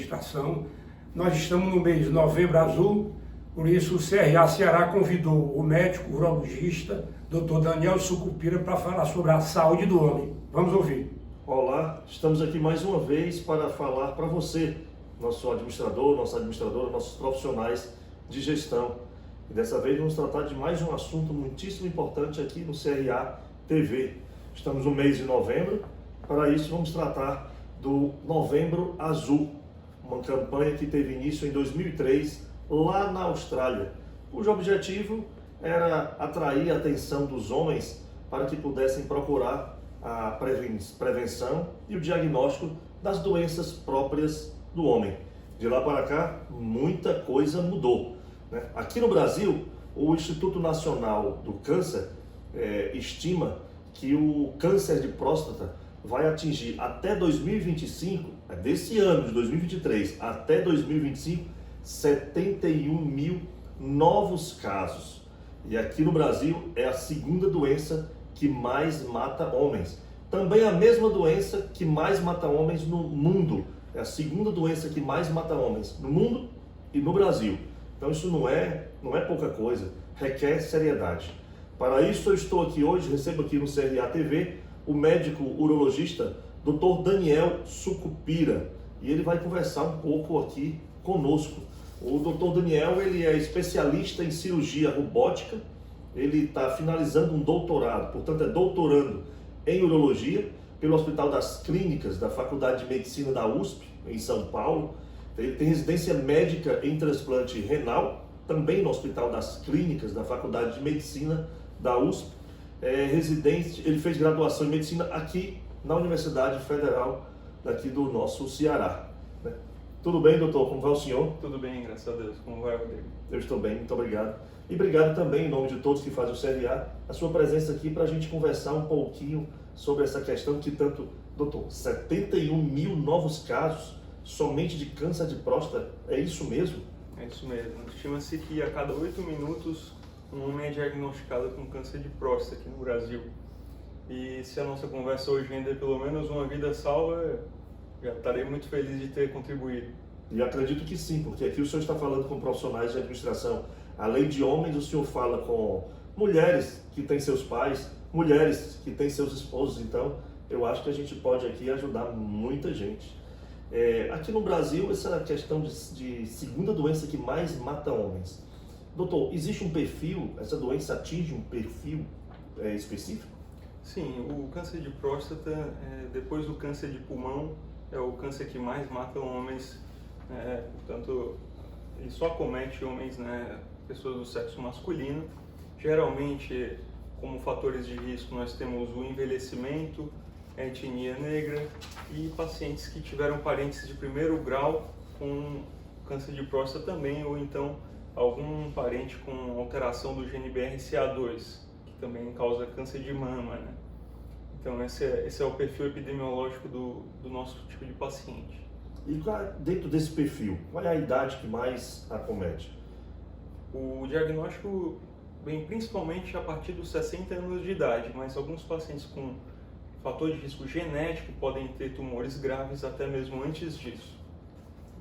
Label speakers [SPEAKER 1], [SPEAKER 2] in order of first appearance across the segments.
[SPEAKER 1] administração. Nós estamos no mês de Novembro Azul, por isso o CRA Ceará convidou o médico urologista, Dr. Daniel Sucupira, para falar sobre a saúde do homem. Vamos ouvir.
[SPEAKER 2] Olá, estamos aqui mais uma vez para falar para você, nosso administrador, nossa administradora, nossos profissionais de gestão. E dessa vez vamos tratar de mais um assunto muitíssimo importante aqui no CRA TV. Estamos no mês de novembro, para isso vamos tratar do Novembro Azul, uma campanha que teve início em 2003, lá na Austrália, cujo objetivo era atrair a atenção dos homens para que pudessem procurar a prevenção e o diagnóstico das doenças próprias do homem. De lá para cá, muita coisa mudou, né? Aqui no Brasil, o Instituto Nacional do Câncer estima que o câncer de próstata vai atingir até 2025, desse ano de 2023 até 2025, 71 mil novos casos. E aqui no Brasil é a segunda doença que mais mata homens. Também a mesma doença que mais mata homens no mundo. É a segunda doença que mais mata homens no mundo e no Brasil. Então isso não é pouca coisa, requer seriedade. Para isso eu estou aqui hoje, recebo aqui no CRA TV o médico urologista Dr. Daniel Sucupira, e ele vai conversar um pouco aqui conosco. O Dr. Daniel, ele é especialista em cirurgia robótica, ele está finalizando um doutorado, portanto é doutorando em urologia pelo Hospital das Clínicas da Faculdade de Medicina da USP, em São Paulo. Ele tem residência médica em transplante renal, também no Hospital das Clínicas da Faculdade de Medicina da USP. Ele fez graduação em medicina aqui na Universidade Federal daqui do nosso Ceará, né? Tudo bem, doutor? Como vai o senhor?
[SPEAKER 3] Tudo bem, graças a Deus. Como vai, Rodrigo?
[SPEAKER 2] Eu estou bem, muito obrigado. E obrigado também, em nome de todos que fazem o CRA, a sua presença aqui para a gente conversar um pouquinho sobre essa questão que tanto... Doutor, 71 mil novos casos somente de câncer de próstata, é isso mesmo?
[SPEAKER 3] É isso mesmo. Estima-se que a cada 8 minutos um homem é diagnosticado com câncer de próstata aqui no Brasil. E se a nossa conversa hoje render pelo menos uma vida salva, já estarei muito feliz de ter contribuído.
[SPEAKER 2] E acredito que sim, porque aqui o senhor está falando com profissionais de administração. Além de homens, o senhor fala com mulheres que têm seus pais, mulheres que têm seus esposos. Então, eu acho que a gente pode aqui ajudar muita gente. Aqui no Brasil, essa questão de segunda doença que mais mata homens. Doutor, existe um perfil, essa doença atinge um perfil específico?
[SPEAKER 3] Sim, o câncer de próstata, depois do câncer de pulmão, é o câncer que mais mata homens. Portanto, ele só acomete homens, né, pessoas do sexo masculino. Geralmente, como fatores de risco, nós temos o envelhecimento, a etnia negra e pacientes que tiveram parentes de primeiro grau com câncer de próstata também, ou então algum parente com alteração do gene BRCA2, que também causa câncer de mama, né? Então esse é o perfil epidemiológico do nosso tipo de paciente.
[SPEAKER 2] E dentro desse perfil, qual é a idade que mais acomete?
[SPEAKER 3] O diagnóstico vem principalmente a partir dos 60 anos de idade, mas alguns pacientes com fator de risco genético podem ter tumores graves até mesmo antes disso.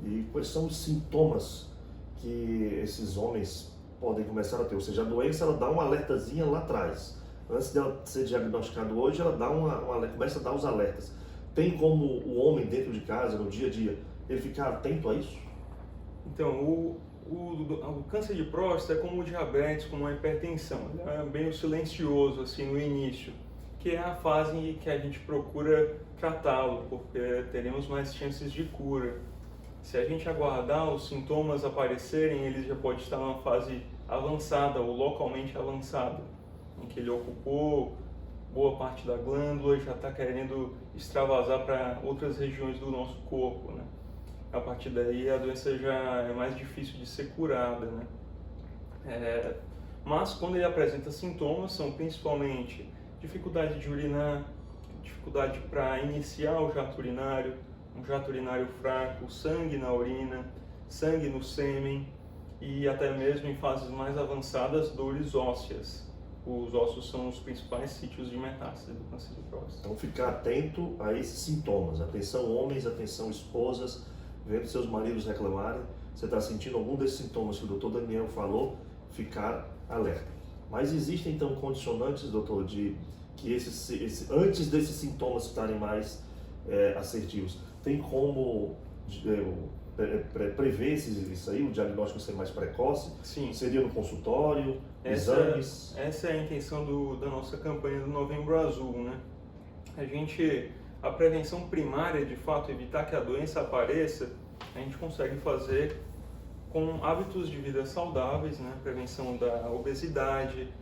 [SPEAKER 2] E quais são os sintomas que esses homens podem começar a ter? Ou seja, a doença ela dá uma alertazinha lá atrás. Antes dela ser diagnosticada hoje, ela dá começa a dar os alertas. Tem como o homem dentro de casa, no dia a dia, ele ficar atento a isso?
[SPEAKER 3] Então, o câncer de próstata é como o diabetes, como a hipertensão. Ele é bem silencioso assim no início, que é a fase em que a gente procura tratá-lo, porque teremos mais chances de cura. Se a gente aguardar os sintomas aparecerem, ele já pode estar numa fase avançada ou localmente avançada, em que ele ocupou boa parte da glândula, já está querendo extravasar para outras regiões do nosso corpo, né? A partir daí a doença já é mais difícil de ser curada, né? Mas quando ele apresenta sintomas, são principalmente dificuldade de urinar, dificuldade para iniciar o jato urinário, um jato urinário fraco, sangue na urina, sangue no sêmen e até mesmo em fases mais avançadas, dores ósseas. Os ossos são os principais sítios de metástase do câncer de próstata.
[SPEAKER 2] Então ficar atento a esses sintomas. Atenção homens, atenção esposas, vendo seus maridos reclamarem, você está sentindo algum desses sintomas que o doutor Daniel falou, ficar alerta. Mas existem então condicionantes, doutor, de que antes desses sintomas estarem mais assertivos, tem como prever isso aí, o diagnóstico ser mais precoce?
[SPEAKER 3] Sim.
[SPEAKER 2] Seria no consultório, exames?
[SPEAKER 3] Essa é a intenção da nossa campanha do Novembro Azul, né? A prevenção primária, de fato, evitar que a doença apareça, a gente consegue fazer com hábitos de vida saudáveis, né? Prevenção da obesidade,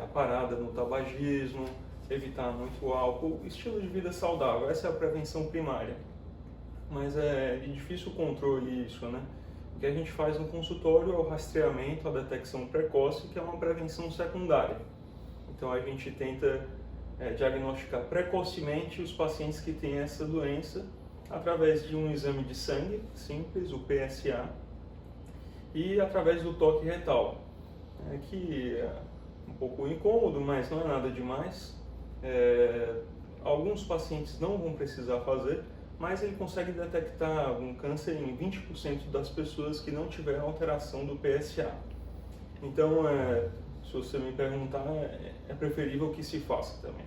[SPEAKER 3] a parada no tabagismo, evitar muito álcool, estilo de vida saudável, essa é a prevenção primária. Mas é de difícil controle isso, né? O que a gente faz no consultório é o rastreamento, a detecção precoce, que é uma prevenção secundária. Então a gente tenta diagnosticar precocemente os pacientes que têm essa doença através de um exame de sangue simples, o PSA, e através do toque retal, que é um pouco incômodo, mas não é nada demais. Alguns pacientes não vão precisar fazer, mas ele consegue detectar um câncer em 20% das pessoas que não tiveram alteração do PSA. Então, se você me perguntar, é preferível que se faça também.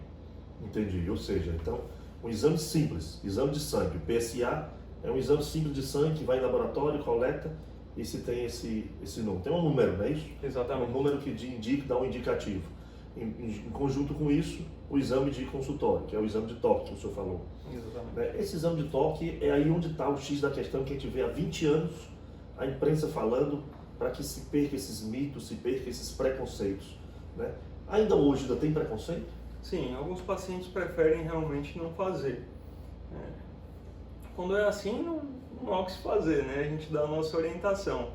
[SPEAKER 2] Entendi, ou seja, então, um exame simples, exame de sangue, o PSA é um exame simples de sangue que vai em laboratório, coleta, e se tem esse número. Tem um número, não é isso?
[SPEAKER 3] Exatamente.
[SPEAKER 2] Um número que dá um indicativo. Em conjunto com isso, o exame de consultório, que é o exame de toque que o senhor falou.
[SPEAKER 3] Exatamente.
[SPEAKER 2] Esse exame de toque é aí onde está o X da questão que a gente vê há 20 anos a imprensa falando para que se perca esses mitos, se perca esses preconceitos, né? Ainda hoje ainda tem preconceito?
[SPEAKER 3] Sim, alguns pacientes preferem realmente não fazer. Quando é assim, não há o que se fazer, né? A gente dá a nossa orientação.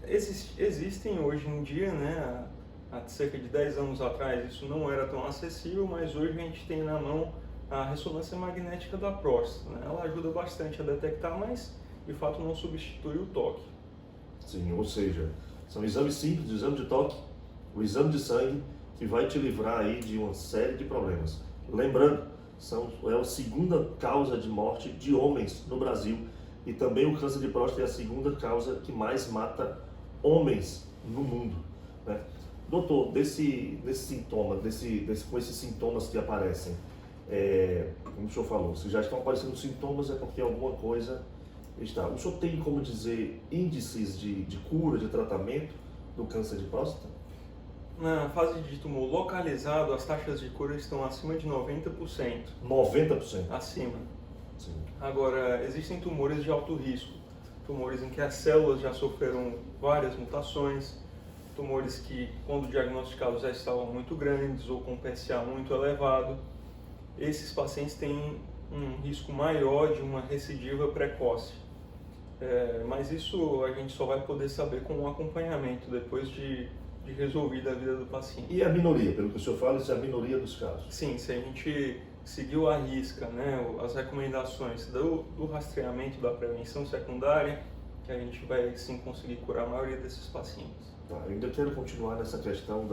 [SPEAKER 3] Existem hoje em dia, né? Há cerca de 10 anos atrás isso não era tão acessível, mas hoje a gente tem na mão a ressonância magnética da próstata, né? Ela ajuda bastante a detectar, mas de fato não substitui o toque.
[SPEAKER 2] Sim, ou seja, são exames simples, o exame de toque, o exame de sangue, que vai te livrar aí de uma série de problemas. Lembrando, é a segunda causa de morte de homens no Brasil, e também o câncer de próstata é a segunda causa que mais mata homens no mundo, né? Doutor, com esses sintomas que aparecem, como o senhor falou, se já estão aparecendo sintomas é porque alguma coisa está. O senhor tem como dizer índices de cura, de tratamento do câncer de próstata?
[SPEAKER 3] Na fase de tumor localizado, as taxas de cura estão acima de 90%.
[SPEAKER 2] 90%?
[SPEAKER 3] Acima.
[SPEAKER 2] Sim.
[SPEAKER 3] Agora, existem tumores de alto risco, tumores em que as células já sofreram várias mutações, tumores que, quando diagnosticados, já estavam muito grandes ou com PSA muito elevado. Esses pacientes têm um risco maior de uma recidiva precoce. Mas isso a gente só vai poder saber com um acompanhamento depois de resolvida a vida do paciente.
[SPEAKER 2] E a minoria, pelo que o senhor fala, isso é a minoria dos casos?
[SPEAKER 3] Sim, se a gente seguiu à risca, né, as recomendações do rastreamento da prevenção secundária, que a gente vai sim conseguir curar a maioria desses pacientes.
[SPEAKER 2] Tá, eu ainda quero continuar nessa questão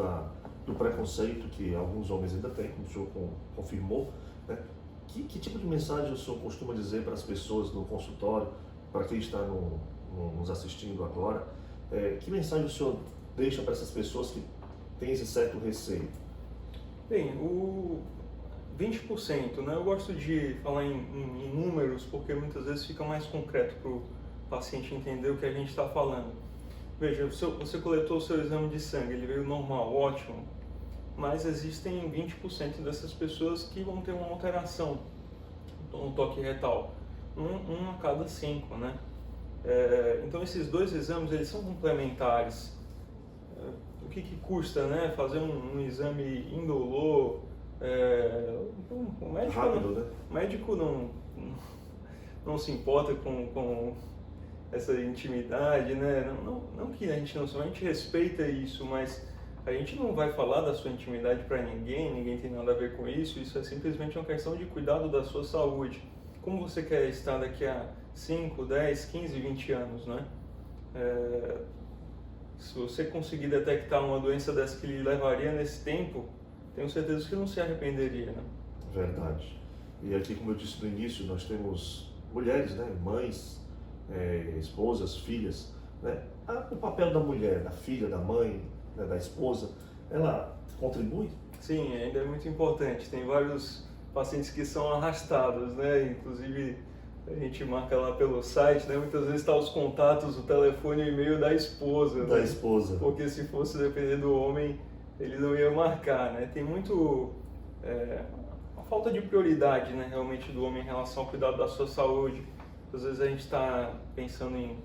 [SPEAKER 2] do preconceito que alguns homens ainda têm, como o senhor confirmou, né? Que tipo de mensagem o senhor costuma dizer para as pessoas no consultório, para quem está nos assistindo agora? Que mensagem o senhor deixa para essas pessoas que têm esse certo receio?
[SPEAKER 3] Bem, o 20%, né? Eu gosto de falar em números porque muitas vezes fica mais concreto para o paciente entender o que a gente está falando. Veja, você coletou o seu exame de sangue, ele veio normal, ótimo, mas existem 20% dessas pessoas que vão ter uma alteração no toque retal, um a cada 5, né? Então esses dois exames, eles são complementares. O que custa, né, fazer um exame indolor? O médico,
[SPEAKER 2] rápido, né?
[SPEAKER 3] O médico não se importa com essa intimidade, né? Não que a gente não a gente respeita isso, mas a gente não vai falar da sua intimidade para ninguém tem nada a ver com isso. Isso é simplesmente uma questão de cuidado da sua saúde. Como você quer estar daqui a 5, 10, 15, 20 anos, né? Se você conseguir detectar uma doença dessa que lhe levaria nesse tempo, tenho certeza que não se arrependeria, né?
[SPEAKER 2] Verdade. E aqui, como eu disse no início, nós temos mulheres, né, mães, esposas, filhas, né? O papel da mulher, da filha, da mãe, né, da esposa, ela contribui?
[SPEAKER 3] Sim, ainda é muito importante. Tem vários pacientes que são arrastados, né? Inclusive, a gente marca lá pelo site, né? Muitas vezes está os contatos, o telefone e o e-mail da esposa.
[SPEAKER 2] Da
[SPEAKER 3] né?
[SPEAKER 2] esposa.
[SPEAKER 3] Porque se fosse depender do homem, ele não ia marcar, né? Tem muito... uma falta de prioridade, né? Realmente do homem em relação ao cuidado da sua saúde. Às vezes a gente está pensando em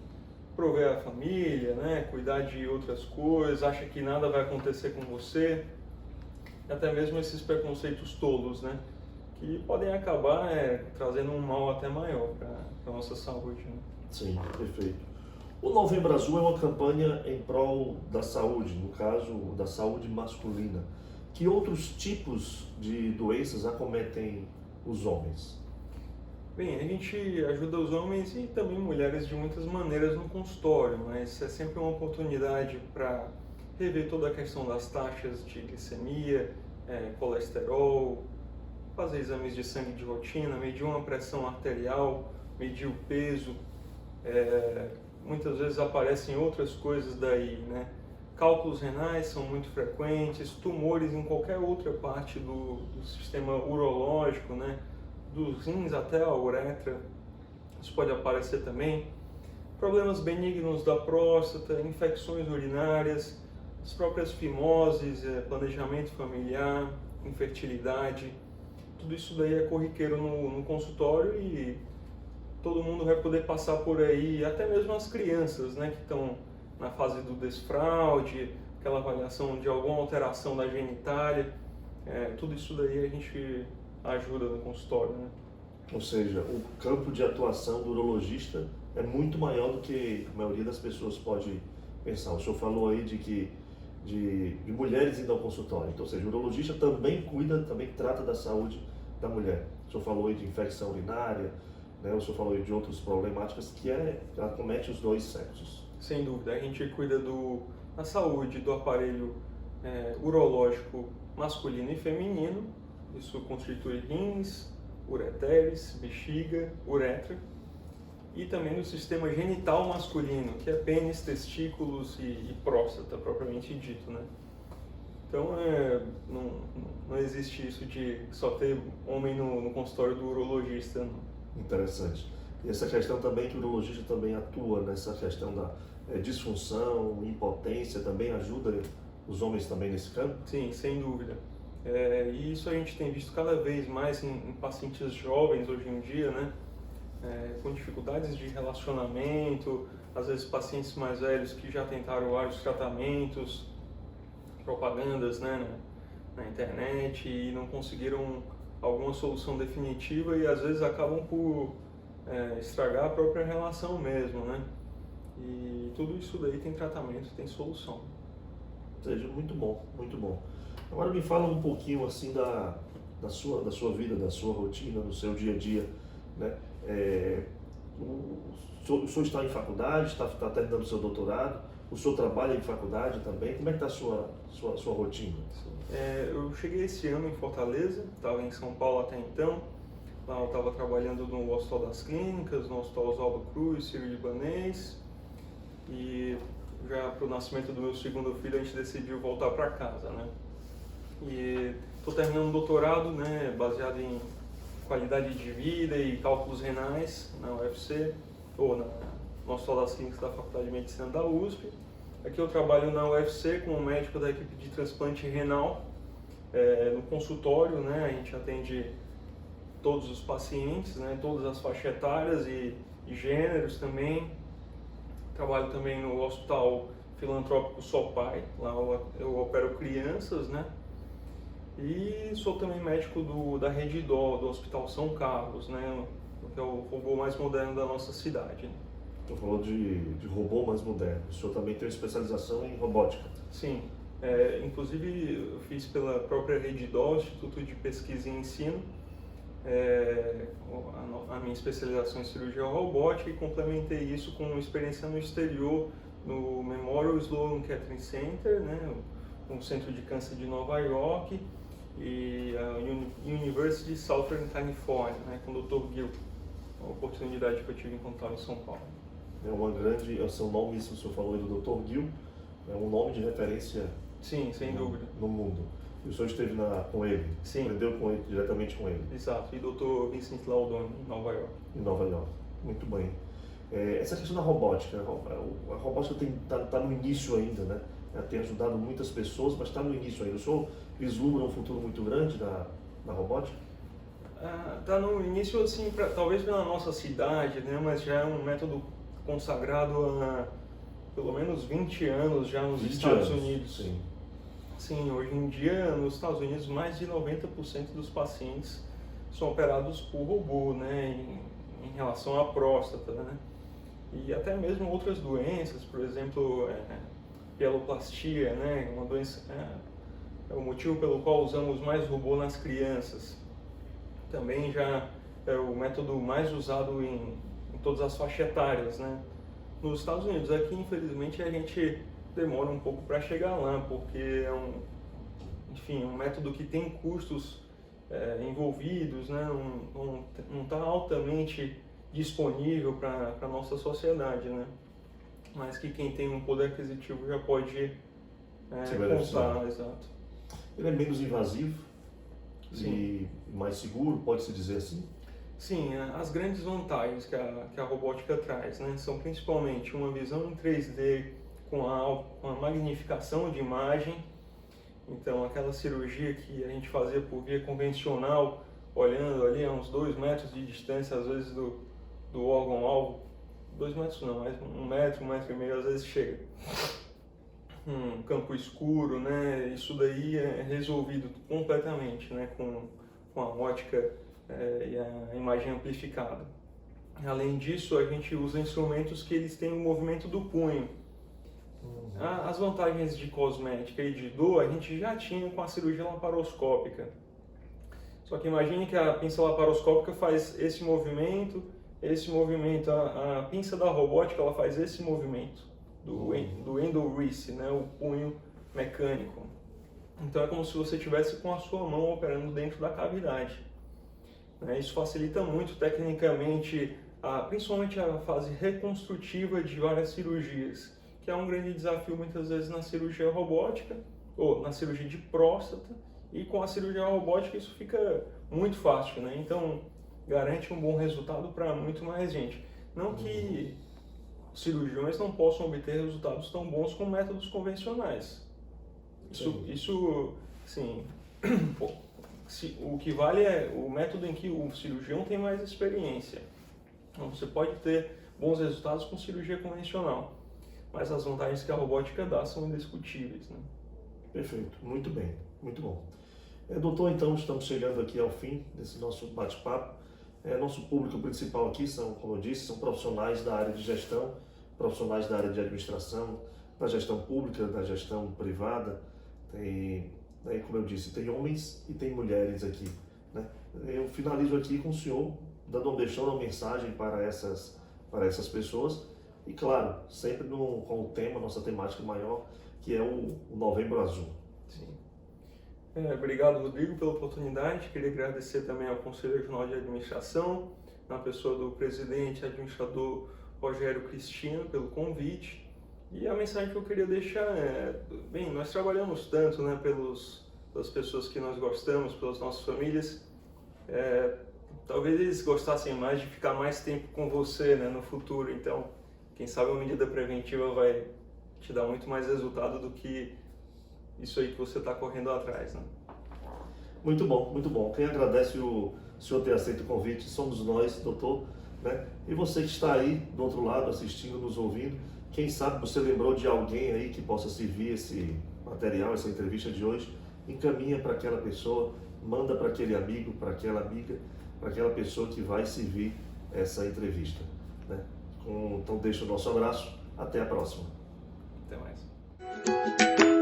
[SPEAKER 3] prover a família, né? Cuidar de outras coisas, acha que nada vai acontecer com você. Até mesmo esses preconceitos tolos, né? Que podem acabar trazendo um mal até maior para a nossa saúde. Né?
[SPEAKER 2] Sim, perfeito. O Novembro Azul é uma campanha em prol da saúde, no caso da saúde masculina. Que outros tipos de doenças acometem os homens?
[SPEAKER 3] Bem, a gente ajuda os homens e também mulheres de muitas maneiras no consultório, mas é sempre uma oportunidade para rever toda a questão das taxas de glicemia, colesterol, fazer exames de sangue de rotina, medir uma pressão arterial, medir o peso. Muitas vezes aparecem outras coisas daí, né? Cálculos renais são muito frequentes, tumores em qualquer outra parte do sistema urológico, né? Dos rins até a uretra, isso pode aparecer também. Problemas benignos da próstata, infecções urinárias, as próprias fimoses, planejamento familiar, infertilidade, tudo isso daí é corriqueiro no consultório e todo mundo vai poder passar por aí, até mesmo as crianças, né, que estão na fase do desfraude, aquela avaliação de alguma alteração da genitália, tudo isso daí a gente ajuda no consultório, né?
[SPEAKER 2] Ou seja, o campo de atuação do urologista é muito maior do que a maioria das pessoas pode pensar. O senhor falou aí de mulheres indo ao consultório, então, ou seja, o urologista também cuida, também trata da saúde da mulher. O senhor falou aí de infecção urinária, né? O senhor falou aí de outras problemáticas que acomete os dois sexos.
[SPEAKER 3] Sem dúvida, a gente cuida da saúde do aparelho urológico masculino e feminino. Isso constitui rins, ureteres, bexiga, uretra, e também no sistema genital masculino, que é pênis, testículos e próstata, propriamente dito, né? Então, não existe isso de só ter homem no consultório do urologista, não.
[SPEAKER 2] Interessante. E essa questão também que o urologista também atua nessa questão da disfunção, impotência, também ajuda os homens também nesse campo?
[SPEAKER 3] Sim, sem dúvida. E isso a gente tem visto cada vez mais em pacientes jovens hoje em dia, né? Com dificuldades de relacionamento, às vezes pacientes mais velhos que já tentaram vários tratamentos, propagandas, né, na internet e não conseguiram alguma solução definitiva e às vezes acabam por estragar a própria relação mesmo, né? E tudo isso daí tem tratamento, tem solução.
[SPEAKER 2] Ou seja, muito bom, muito bom. Agora me fala um pouquinho assim da sua vida, da sua rotina, do seu dia a dia, né? O senhor está em faculdade, está terminando o seu doutorado, o senhor trabalha em faculdade também, como é que está a sua rotina?
[SPEAKER 3] Eu cheguei esse ano em Fortaleza, estava em São Paulo até então, lá eu estava trabalhando no Hospital das Clínicas, no Hospital Oswaldo Cruz, Sírio-Libanês, e já para o nascimento do meu segundo filho a gente decidiu voltar para casa, né? E estou terminando um doutorado, né, baseado em qualidade de vida e cálculos renais na UFC, ou no Hospital das Clínicas da Faculdade de Medicina da USP. Aqui eu trabalho na UFC como médico da equipe de transplante renal, no consultório, né, a gente atende todos os pacientes, né, todas as faixas etárias e gêneros também. Trabalho também no Hospital Filantrópico Sopai, lá eu opero crianças, né? E sou também médico da Rede Dó, do Hospital São Carlos, né? Que é o robô mais moderno da nossa cidade.
[SPEAKER 2] Tu falou de robô mais moderno. O senhor também tem uma especialização em robótica?
[SPEAKER 3] Sim. Inclusive, eu fiz pela própria Rede Dó, Instituto de Pesquisa e Ensino, a minha especialização em cirurgia robótica e complementei isso com uma experiência no exterior, no Memorial Sloan Kettering Center, né? Um centro de câncer de Nova York, e a University Southern California, né, com o Dr. Gil, uma oportunidade que eu tive em contar em São Paulo.
[SPEAKER 2] é o seu nome, isso o senhor falou aí do Dr. Gil, é um nome de referência
[SPEAKER 3] Sim, sem dúvida.
[SPEAKER 2] no mundo. E o senhor esteve com ele,
[SPEAKER 3] Sim.
[SPEAKER 2] aprendeu com ele, diretamente com ele.
[SPEAKER 3] Exato, e Dr. Vincent Laudon, em Nova York.
[SPEAKER 2] Em Nova York. Muito bem. Essa questão da robótica, a robótica está no início ainda, né? Ela tem ajudado muitas pessoas, mas está no início ainda. O senhor vislumbra um futuro muito grande da robótica?
[SPEAKER 3] Está no início, assim, talvez pela nossa cidade, né? Mas já é um método consagrado há pelo menos 20 anos já nos Estados Unidos.
[SPEAKER 2] Sim.
[SPEAKER 3] Sim, hoje em dia nos Estados Unidos mais de 90% dos pacientes são operados por robô, né? Em relação à próstata, né? E até mesmo outras doenças, por exemplo, pieloplastia, né? Uma doença, é o motivo pelo qual usamos mais robô nas crianças. Também já é o método mais usado em todas as faixas etárias, né? Nos Estados Unidos, aqui infelizmente a gente demora um pouco para chegar lá, porque é um método que tem custos envolvidos, né? Não está altamente disponível para a nossa sociedade, né? Mas que quem tem um poder aquisitivo já pode comprar, exato.
[SPEAKER 2] Ele é menos invasivo.
[SPEAKER 3] Sim.
[SPEAKER 2] E mais seguro, pode-se dizer assim?
[SPEAKER 3] Sim, as grandes vantagens que a robótica traz, né, são principalmente uma visão em 3D com a magnificação de imagem. Então, aquela cirurgia que a gente fazia por via convencional, olhando ali a uns 2 metros de distância, às vezes do órgão-alvo, 2 metros não, mas 1 metro, 1,5 metro, às vezes chega. Um campo escuro, né? Isso daí é resolvido completamente, né? Com a ótica e a imagem amplificada. Além disso, a gente usa instrumentos que eles têm o movimento do punho. As vantagens de cosmética e de dor a gente já tinha com a cirurgia laparoscópica. Só que imagine que a pinça laparoscópica faz esse movimento, a pinça da robótica ela faz esse movimento do endo-wrist, né, o punho mecânico. Então é como se você estivesse com a sua mão operando dentro da cavidade. Isso facilita muito tecnicamente, principalmente a fase reconstrutiva de várias cirurgias, que é um grande desafio muitas vezes na cirurgia robótica ou na cirurgia de próstata, e com a cirurgia robótica isso fica muito fácil, né? Então garante um bom resultado para muito mais gente. Não que cirurgiões não possam obter resultados tão bons com métodos convencionais. Isso sim, o que vale é o método em que o cirurgião tem mais experiência. Então, você pode ter bons resultados com cirurgia convencional, mas as vantagens que a robótica dá são indiscutíveis, né?
[SPEAKER 2] Perfeito, muito bem, muito bom. Doutor, então estamos chegando aqui ao fim desse nosso bate-papo. Nosso público principal aqui como eu disse, são profissionais da área de gestão, profissionais da área de administração, da gestão pública, da gestão privada. Como eu disse, tem homens e tem mulheres aqui, né? Eu finalizo aqui com o senhor deixando uma mensagem para essas pessoas e, claro, sempre com o tema, nossa temática maior, que é o Novembro Azul.
[SPEAKER 3] Sim. Obrigado, Rodrigo, pela oportunidade. Queria agradecer também ao Conselho Regional de Administração, na pessoa do presidente administrador Rogério Cristino, pelo convite. E a mensagem que eu queria deixar nós trabalhamos tanto, né, pelas pessoas que nós gostamos, pelas nossas famílias. Talvez eles gostassem mais de ficar mais tempo com você, né, no futuro. Então, quem sabe uma medida preventiva vai te dar muito mais resultado do que isso aí que você está correndo atrás, né?
[SPEAKER 2] Muito bom, muito bom. Quem agradece o senhor ter aceito o convite somos nós, doutor, né? E você que está aí do outro lado assistindo, nos ouvindo, quem sabe você lembrou de alguém aí que possa servir esse material, essa entrevista de hoje, encaminha para aquela pessoa, manda para aquele amigo, para aquela amiga, para aquela pessoa que vai servir essa entrevista, né? Então deixa o nosso abraço, até a próxima.
[SPEAKER 3] Até mais.